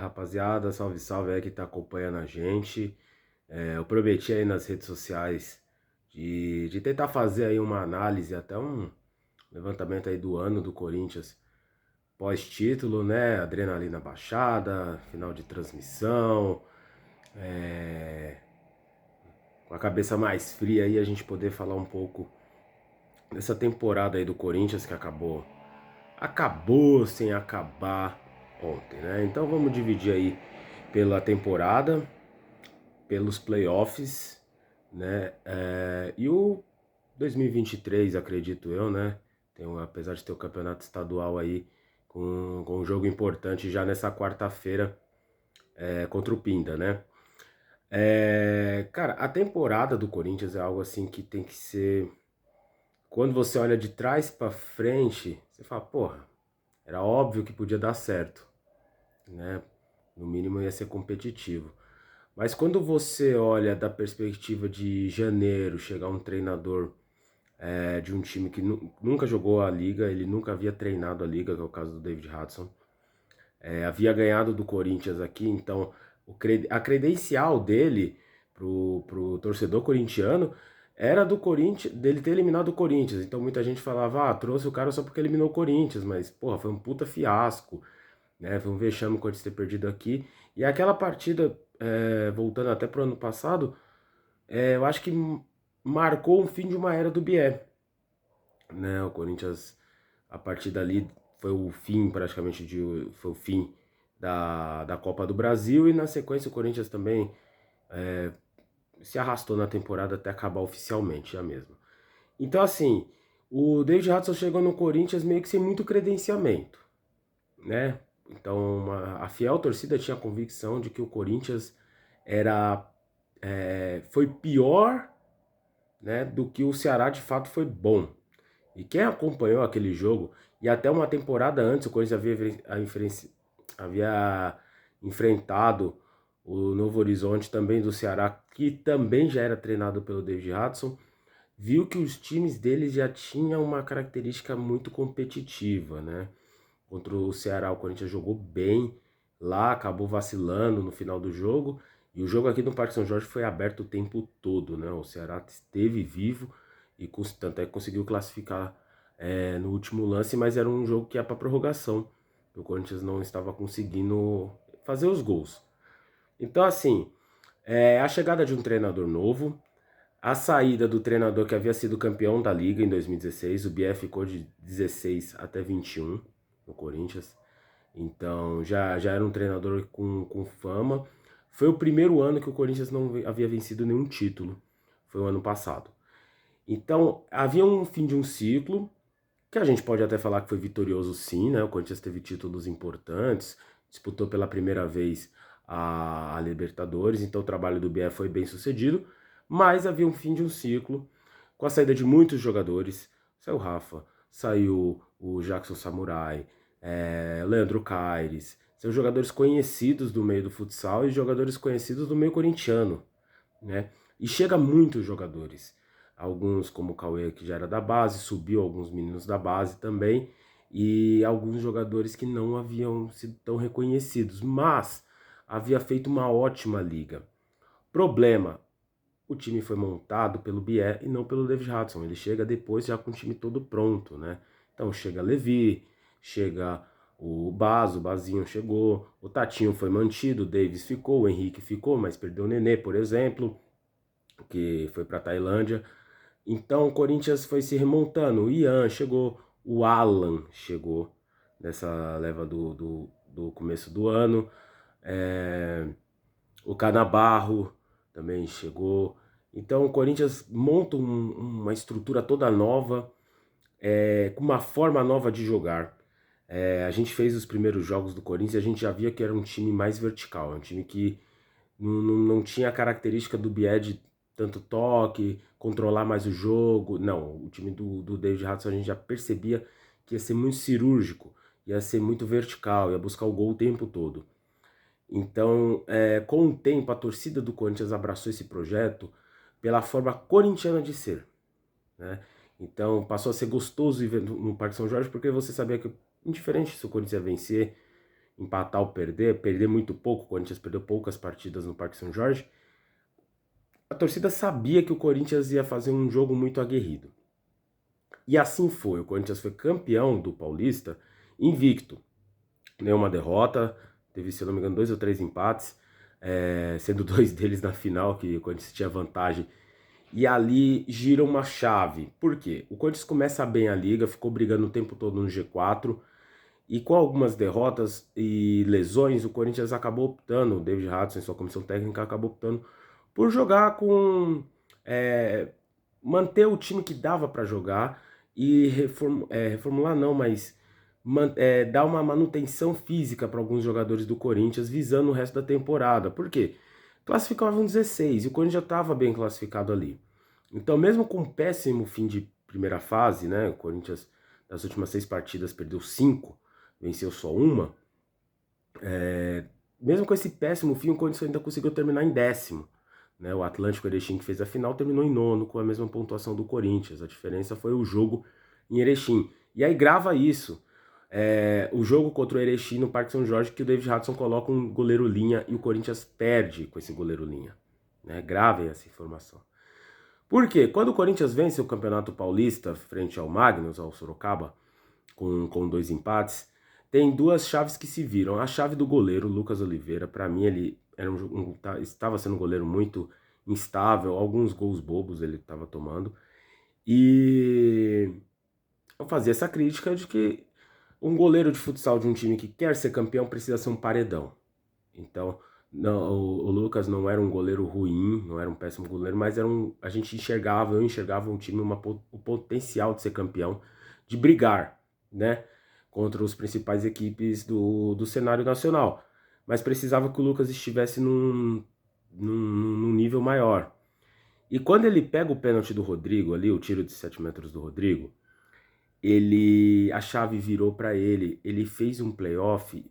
Rapaziada, salve, salve aí que tá acompanhando a gente. Eu prometi aí nas redes sociais de tentar fazer aí uma análise, até um levantamento aí do ano do Corinthians pós-título, né? Adrenalina baixada, final de transmissão, é, com a cabeça mais fria aí a gente poder falar um pouco dessa temporada aí do Corinthians que acabou sem acabar ontem, né? Então vamos dividir aí pela temporada, pelos playoffs, né? E o 2023, acredito eu, né? Apesar de ter o campeonato estadual aí com um jogo importante já nessa quarta-feira contra o Pinda, né? Cara, a temporada do Corinthians é algo assim que tem que ser. Quando você olha de trás pra frente, você fala, porra, era óbvio que podia dar certo, né? No mínimo ia ser competitivo. Mas quando você olha da perspectiva de janeiro, chegar um treinador de um time que nunca jogou a liga, ele nunca havia treinado a liga, que é o caso do David Hudson, havia ganhado do Corinthians aqui, então a credencial dele pro torcedor corintiano era do Corinthians, dele ter eliminado o Corinthians. Então muita gente falava, trouxe o cara só porque eliminou o Corinthians, mas porra, foi um puta fiasco, né? Foi um vexame o Corinthians ter perdido aqui. E aquela partida, voltando até pro ano passado, eu acho que marcou o fim de uma era do Bié, né? O Corinthians, a partir dali, foi o fim praticamente foi o fim da Copa do Brasil e na sequência o Corinthians também se arrastou na temporada até acabar oficialmente a mesma. Então assim, o David Hudson chegou no Corinthians meio que sem muito credenciamento, né? Então a fiel torcida tinha a convicção de que o Corinthians era foi pior, né, do que o Ceará de fato foi bom. E quem acompanhou aquele jogo, e até uma temporada antes o Corinthians havia enfrentado o Novo Horizonte também do Ceará, que também já era treinado pelo David Hudson, viu que os times deles já tinham uma característica muito competitiva, né? Contra o Ceará, o Corinthians jogou bem lá, acabou vacilando no final do jogo. E o jogo aqui no Parque São Jorge foi aberto o tempo todo, né? O Ceará esteve vivo e tanto é que conseguiu classificar no último lance, mas era um jogo que ia para prorrogação. O Corinthians não estava conseguindo fazer os gols. Então, assim, a chegada de um treinador novo, a saída do treinador que havia sido campeão da Liga em 2016, o Bié ficou de 16 até 21 no Corinthians. Então já era um treinador com fama. Foi o primeiro ano que o Corinthians não havia vencido nenhum título. Foi o ano passado. Então havia um fim de um ciclo, que a gente pode até falar que foi vitorioso sim, né? O Corinthians teve títulos importantes, disputou pela primeira vez a Libertadores, então o trabalho do Bié foi bem sucedido, mas havia um fim de um ciclo, com a saída de muitos jogadores. Saiu o Rafa, saiu o Jackson Samurai, Leandro Caires, são jogadores conhecidos do meio do futsal e jogadores conhecidos do meio corintiano, né? E chega muitos jogadores. Alguns, como o Cauê, que já era da base, subiu alguns meninos da base também, e alguns jogadores que não haviam sido tão reconhecidos, mas havia feito uma ótima liga. Problema, o time foi montado pelo Bié e não pelo David Hudson. Ele chega depois já com o time todo pronto, né? Então chega Levi, chega o Bazinho chegou, o Tatinho foi mantido, o Davis ficou, o Henrique ficou, mas perdeu o Nenê, por exemplo, que foi para Tailândia. Então o Corinthians foi se remontando. O Ian chegou, o Alan chegou nessa leva do começo do ano. É, o Canabarro também chegou. Então o Corinthians monta uma estrutura toda nova, com uma forma nova de jogar. A gente fez os primeiros jogos do Corinthians e a gente já via que era um time mais vertical, um time que não tinha a característica do Bié de tanto toque, controlar mais o jogo. Não, o time do David Hudson a gente já percebia que ia ser muito cirúrgico, ia ser muito vertical, ia buscar o gol o tempo todo. Então, com o tempo, a torcida do Corinthians abraçou esse projeto pela forma corintiana de ser, né? Então, passou a ser gostoso ir no Parque São Jorge porque você sabia que, indiferente se o Corinthians ia vencer, empatar ou perder muito pouco, o Corinthians perdeu poucas partidas no Parque São Jorge, a torcida sabia que o Corinthians ia fazer um jogo muito aguerrido. E assim foi, o Corinthians foi campeão do Paulista invicto, nenhuma derrota, teve, se eu não me engano, 2 ou 3 empates, sendo 2 deles na final, que o Corinthians tinha vantagem. E ali gira uma chave. Por quê? O Corinthians começa bem a liga, ficou brigando o tempo todo no G4, e com algumas derrotas e lesões, o Corinthians acabou optando, o David Hudson e sua comissão técnica acabou optando por jogar com... manter o time que dava para jogar e reformular não, mas dar uma manutenção física para alguns jogadores do Corinthians visando o resto da temporada. Por quê? Classificavam 16 e o Corinthians já estava bem classificado ali. Então, mesmo com um péssimo fim de primeira fase, né, o Corinthians nas últimas 6 partidas perdeu 5, venceu só uma, mesmo com esse péssimo fim, o Corinthians ainda conseguiu terminar em 10º. Né? O Atlântico Erechim, que fez a final, terminou em 9º, com a mesma pontuação do Corinthians. A diferença foi o jogo em Erechim. E aí grava isso. O jogo contra o Erechim no Parque São Jorge, que o David Hudson coloca um goleiro linha e o Corinthians perde com esse goleiro linha. Né? Gravem essa informação. Por quê? Quando o Corinthians vence o Campeonato Paulista frente ao Magnus, ao Sorocaba, com 2 empates, tem 2 chaves que se viram. A chave do goleiro, Lucas Oliveira, para mim ele era estava sendo um goleiro muito instável, alguns gols bobos ele estava tomando. E eu fazia essa crítica de que um goleiro de futsal de um time que quer ser campeão precisa ser um paredão. Então, não, o Lucas não era um goleiro ruim, não era um péssimo goleiro, mas a gente enxergava, eu enxergava um time o potencial de ser campeão, de brigar, né, contra as principais equipes do cenário nacional. Mas precisava que o Lucas estivesse num nível maior. E quando ele pega o pênalti do Rodrigo ali, o tiro de 7 metros do Rodrigo, a chave virou para ele. Ele fez um playoff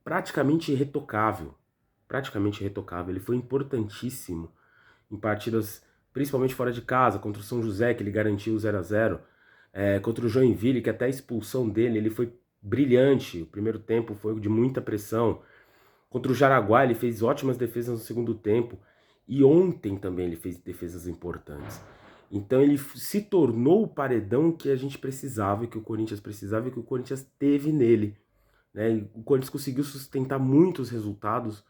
praticamente irretocável. Praticamente irretocável. Ele foi importantíssimo em partidas, principalmente fora de casa, contra o São José, que ele garantiu o 0-0. Contra o Joinville, que até a expulsão dele, ele foi brilhante. O primeiro tempo foi de muita pressão. Contra o Jaraguá, ele fez ótimas defesas no segundo tempo. E ontem também ele fez defesas importantes. Então ele se tornou o paredão que a gente precisava, que o Corinthians precisava e que o Corinthians teve nele. Né? E o Corinthians conseguiu sustentar muitos resultados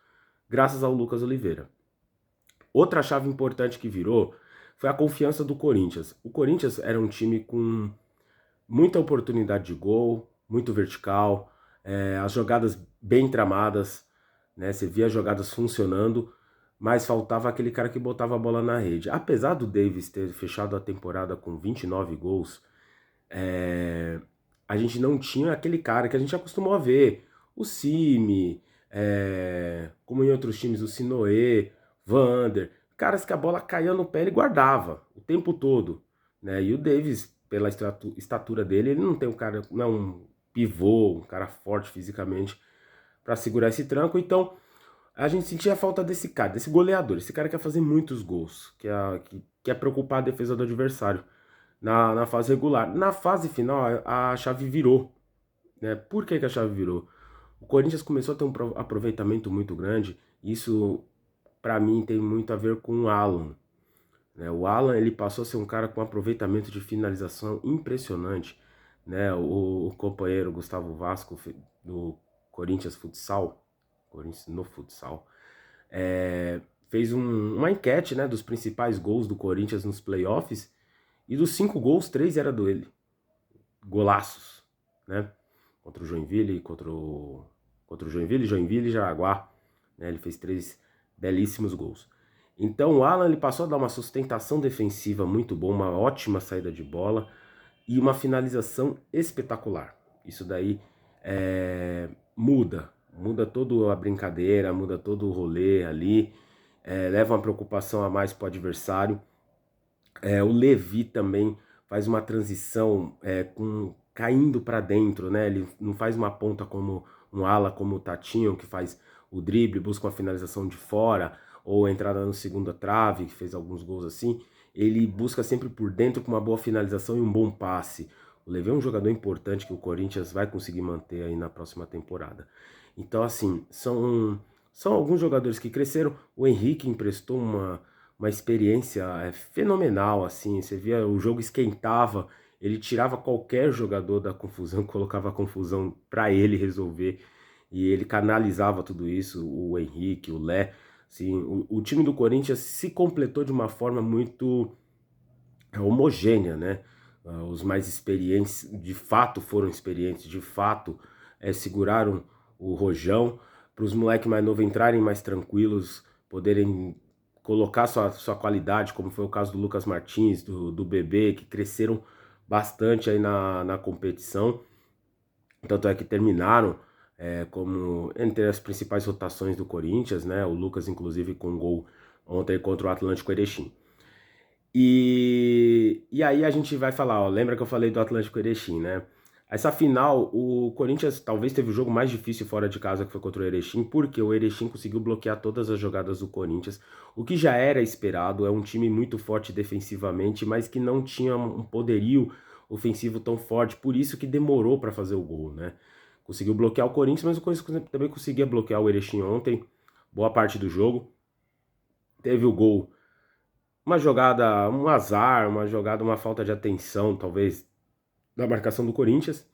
graças ao Lucas Oliveira. Outra chave importante que virou foi a confiança do Corinthians. O Corinthians era um time com muita oportunidade de gol, muito vertical, as jogadas bem tramadas, né? Você via as jogadas funcionando, mas faltava aquele cara que botava a bola na rede. Apesar do Davis ter fechado a temporada com 29 gols, a gente não tinha aquele cara que a gente acostumou a ver. O Cime, como em outros times, o Sinoé, Vander, caras que a bola caía no pé ele guardava o tempo todo. Né? E o Davis, pela estatura dele, ele não tem um cara, não é um pivô, um cara forte fisicamente para segurar esse tranco. Então a gente sentia a falta desse cara, desse goleador. Esse cara quer fazer muitos gols, que quer preocupar a defesa do adversário na fase regular. Na fase final, a chave virou. Né? Por que a chave virou? O Corinthians começou a ter um aproveitamento muito grande. Isso, para mim, tem muito a ver com o Alan. Né? O Alan ele passou a ser um cara com aproveitamento de finalização impressionante. Né? O companheiro Gustavo Vasco, do Corinthians Futsal, Corinthians no Futsal, fez uma enquete, né, dos principais gols do Corinthians nos playoffs, e dos 5 gols, 3 era dele. Golaços, né? Contra o Joinville, contra o Joinville e Jaraguá. Né? Ele fez 3 belíssimos gols. Então o Alan ele passou a dar uma sustentação defensiva muito boa, uma ótima saída de bola e uma finalização espetacular. Isso daí muda toda a brincadeira, muda todo o rolê ali, leva uma preocupação a mais para o adversário. O Levi também faz uma transição caindo para dentro, né? Ele não faz uma ponta como um ala, como o Tatinho, que faz o drible, busca uma finalização de fora, ou entrada no segunda trave, que fez alguns gols assim. Ele busca sempre por dentro com uma boa finalização e um bom passe. O Levi é um jogador importante que o Corinthians vai conseguir manter aí na próxima temporada. Então, assim, são alguns jogadores que cresceram. O Henrique emprestou uma experiência fenomenal, assim. Você via, o jogo esquentava, ele tirava qualquer jogador da confusão, colocava a confusão para ele resolver. E ele canalizava tudo isso, o Henrique, o Lé. Assim, o time do Corinthians se completou de uma forma muito homogênea, né? Os mais experientes, de fato, foram experientes, de fato, seguraram o rojão, para os moleques mais novos entrarem mais tranquilos, poderem colocar sua qualidade, como foi o caso do Lucas Martins, do Bebê, que cresceram bastante aí na competição. Tanto é que terminaram como entre as principais rotações do Corinthians, né? O Lucas, inclusive, com gol ontem contra o Atlântico Erechim. E aí a gente vai falar, ó, lembra que eu falei do Atlântico Erechim, né? Essa final, o Corinthians talvez teve o jogo mais difícil fora de casa, que foi contra o Erechim, porque o Erechim conseguiu bloquear todas as jogadas do Corinthians, o que já era esperado. É um time muito forte defensivamente, mas que não tinha um poderio ofensivo tão forte, por isso que demorou para fazer o gol, né? Conseguiu bloquear o Corinthians, mas o Corinthians também conseguia bloquear o Erechim ontem, boa parte do jogo. Teve o gol, uma jogada, um azar, uma jogada, uma falta de atenção, talvez, da marcação do Corinthians.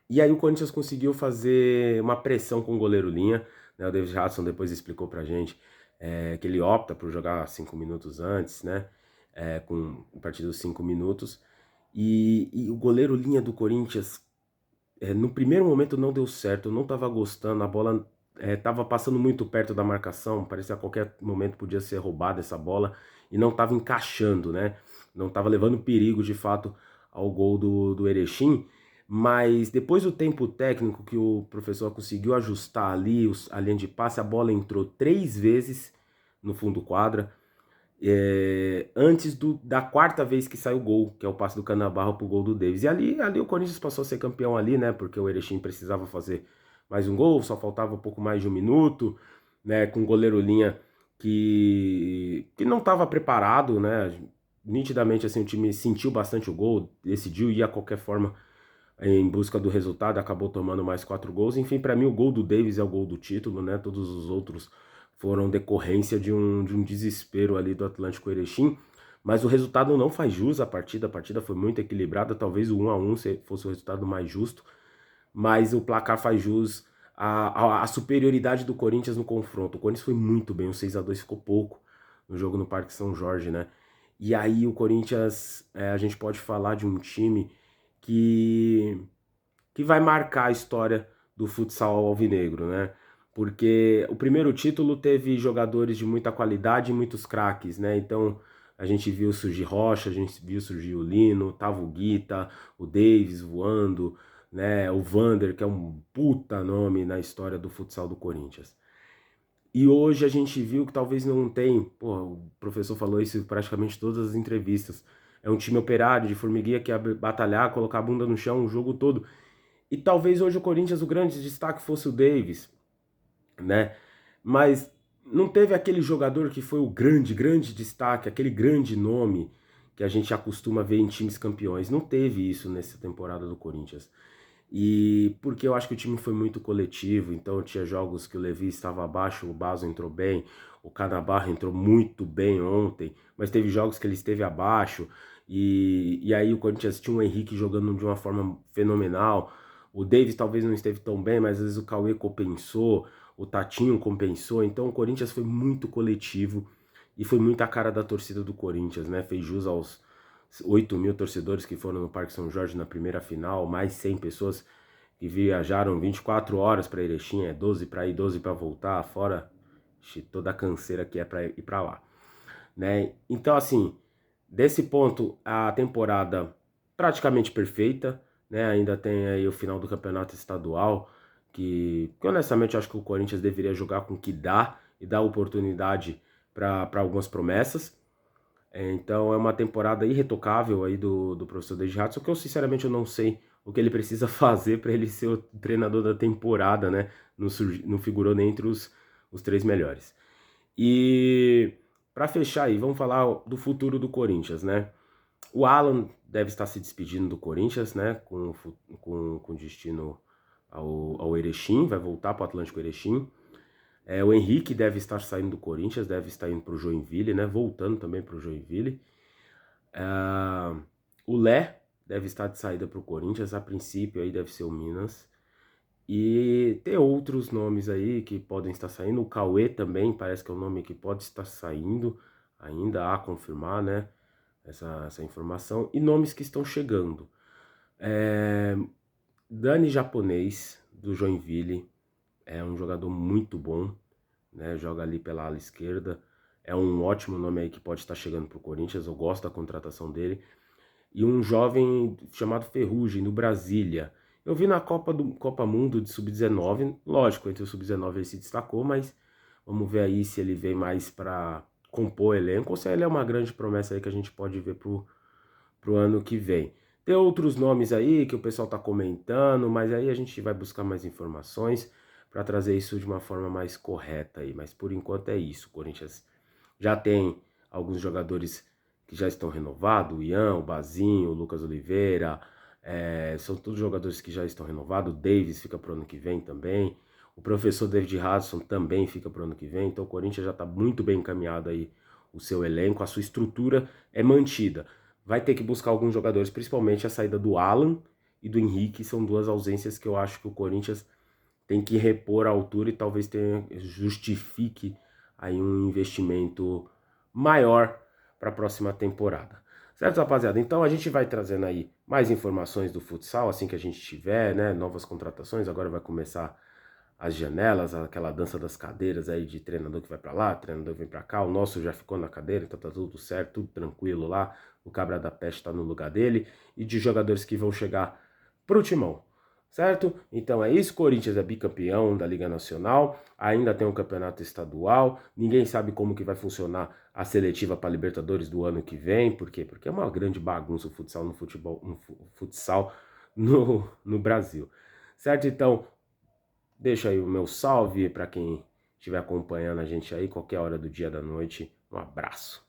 E aí o Corinthians conseguiu fazer uma pressão com o goleiro Linha, né? O David Hudson depois explicou pra gente que ele opta por jogar 5 minutos antes, né? Com a partir dos 5 minutos. E o goleiro Linha do Corinthians, no primeiro momento não deu certo, eu não estava gostando, a bola estava passando muito perto da marcação, parecia a qualquer momento podia ser roubada essa bola, e não estava encaixando, né? Não estava levando perigo de fato ao gol do Erechim, mas depois do tempo técnico que o professor conseguiu ajustar ali a linha de passe, a bola entrou 3 vezes no fundo quadra, antes da quarta vez que sai o gol, que é o passe do Canabarro pro gol do Davis. E ali o Corinthians passou a ser campeão ali, né? Porque o Erechim precisava fazer mais um gol, só faltava um pouco mais de um minuto, né? Com o goleiro Linha que não estava preparado, né? Nitidamente, assim, o time sentiu bastante o gol, decidiu ir a qualquer forma em busca do resultado, acabou tomando mais 4 gols. Enfim, para mim o gol do Davis é o gol do título, né? Todos os outros foram decorrência de um desespero ali do Atlântico Erechim, mas o resultado não faz jus à partida. A partida foi muito equilibrada, talvez o 1-1 fosse o resultado mais justo, mas o placar faz jus à superioridade do Corinthians no confronto. O Corinthians foi muito bem, o 6-2 ficou pouco no jogo no Parque São Jorge, né? E aí o Corinthians, a gente pode falar de um time que, que vai marcar a história do futsal alvinegro, né? Porque o primeiro título teve jogadores de muita qualidade e muitos craques, né? Então a gente viu surgir Rocha, a gente viu surgir o Lino, tava o Guita, o Davis voando, né? O Vander, que é um puta nome na história do futsal do Corinthians. E hoje a gente viu que talvez não tem, pô, o professor falou isso em praticamente todas as entrevistas. É um time operário, de formiguinha, que ia batalhar, colocar a bunda no chão o jogo todo. E talvez hoje o Corinthians, o grande destaque fosse o Davis, né? Mas não teve aquele jogador que foi o grande destaque, aquele grande nome que a gente acostuma ver em times campeões. Não teve isso nessa temporada do Corinthians. E porque eu acho que o time foi muito coletivo, então tinha jogos que o Levi estava abaixo, o Baso entrou bem, o Canabarro entrou muito bem ontem, mas teve jogos que ele esteve abaixo, e aí o Corinthians tinha o Henrique jogando de uma forma fenomenal. O Davis talvez não esteve tão bem, mas às vezes o Cauê compensou, o Tatinho compensou, então o Corinthians foi muito coletivo e foi muita cara da torcida do Corinthians, né? Fez jus aos 8 mil torcedores que foram no Parque São Jorge na primeira final, mais 100 pessoas que viajaram 24 horas para Erechim, 12 para ir, 12 para voltar, fora toda a canseira que é para ir para lá, né? Então, assim, desse ponto, a temporada praticamente perfeita, né? Ainda tem aí o final do campeonato estadual, que honestamente eu acho que o Corinthians deveria jogar com o que dá e dar oportunidade para algumas promessas. Então é uma temporada irretocável aí do professor David Hudson, que eu sinceramente eu não sei o que ele precisa fazer para ele ser o treinador da temporada, né? Não figurou nem entre os 3 melhores. E para fechar aí, vamos falar do futuro do Corinthians, né? O Alan deve estar se despedindo do Corinthians, né? Com destino ao Erechim, vai voltar para o Atlético Erechim. O Henrique deve estar saindo do Corinthians, deve estar indo para o Joinville, né? Voltando também para o Joinville. O Lé deve estar de saída para o Corinthians, a princípio aí deve ser o Minas. E tem outros nomes aí que podem estar saindo. O Cauê também parece que é um nome que pode estar saindo, ainda a confirmar, né? Essa informação. E nomes que estão chegando. Dani Japonês, do Joinville, é um jogador muito bom, né? Joga ali pela ala esquerda. É um ótimo nome aí que pode estar chegando para o Corinthians. Eu gosto da contratação dele. E um jovem chamado Ferrugem, do Brasília. Eu vi na Copa Mundo de Sub-19, lógico, entre o Sub-19 ele se destacou, mas vamos ver aí se ele vem mais para compor o elenco ou se ele é uma grande promessa aí que a gente pode ver pro ano que vem. Tem outros nomes aí que o pessoal tá comentando, mas aí a gente vai buscar mais informações para trazer isso de uma forma mais correta aí. Mas por enquanto é isso. O Corinthians já tem alguns jogadores que já estão renovados, o Ian, o Bazinho, o Lucas Oliveira, são todos jogadores que já estão renovados. O Davis fica pro ano que vem também. O professor David Hudson também fica pro ano que vem. Então o Corinthians já está muito bem encaminhado aí o seu elenco, a sua estrutura é mantida. Vai ter que buscar alguns jogadores, principalmente a saída do Alan e do Henrique, são duas ausências que eu acho que o Corinthians tem que repor à altura e talvez justifique aí um investimento maior para a próxima temporada. Certo, rapaziada? Então a gente vai trazendo aí mais informações do futsal assim que a gente tiver, né? Novas contratações, agora vai começar as janelas, aquela dança das cadeiras aí de treinador que vai para lá, treinador que vem para cá. O nosso já ficou na cadeira, então tá tudo certo, tudo tranquilo lá. O Cabra da Peste tá no lugar dele e de jogadores que vão chegar pro Timão. Certo? Então é isso, Corinthians é bicampeão da Liga Nacional, ainda tem um campeonato estadual, ninguém sabe como que vai funcionar a seletiva para Libertadores do ano que vem, por quê? Porque é uma grande bagunça o futsal no Brasil. Certo? Então, deixa aí o meu salve para quem estiver acompanhando a gente aí, qualquer hora do dia da noite. Um abraço.